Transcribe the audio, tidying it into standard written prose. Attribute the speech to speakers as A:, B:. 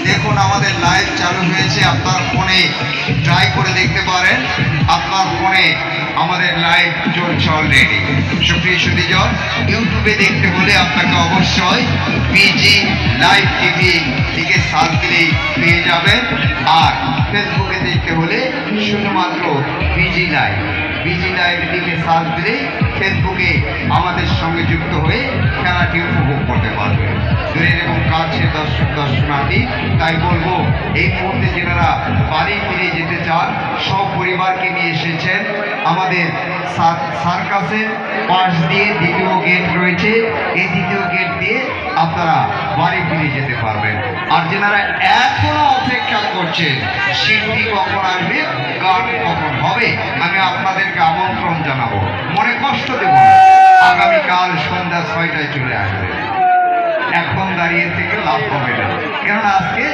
A: দেখুন আমাদের লাইভ চালু হয়েছে, আপনার ফোনে ট্রাই করে দেখতে পারেন। আপনার ফোনে আমাদের লাইভ চলছে অলরেডি। সুপ্রিয় সুধীজন, ইউটিউবে দেখতে হলে আপনাকে অবশ্যই পিজি লাইভ টিভি থেকে সার্চ দিলেই পেয়ে যাবেন। আর ফেসবুকে দেখতে হলে শুধুমাত্র পিজি লাইভ লিখে সার্চ দিলেই ফেসবুকে আমাদের সঙ্গে যুক্ত হয়ে খেলাটি উপভোগ করতে পারবেন। দূরের এবং কাছের দর্শনার্থী, তাই বলবো এই মুহূর্তে যারা বাড়ি ফিরে যেতে চান, সব পরিবারকে নিয়ে এসেছেন, আমাদের সার্কাসের পাশ দিয়ে দ্বিতীয় গেট রয়েছে, এই দ্বিতীয় গেট দিয়ে আপনারা বাড়ি ফিরে যেতে পারবেন। আর যারা এখনো অপেক্ষা করছেন শিল্পী কখন আসবে, গান কখন হবে, আমি আপনাদেরকে আমন্ত্রণ জানাবো, মনে কষ্ট দেব না। আগামীকাল সন্ধ্যা 6টায় চলে আসবে। এখন দাঁড়িয়ে থেকে লাভ হবে না, কারণ আজকে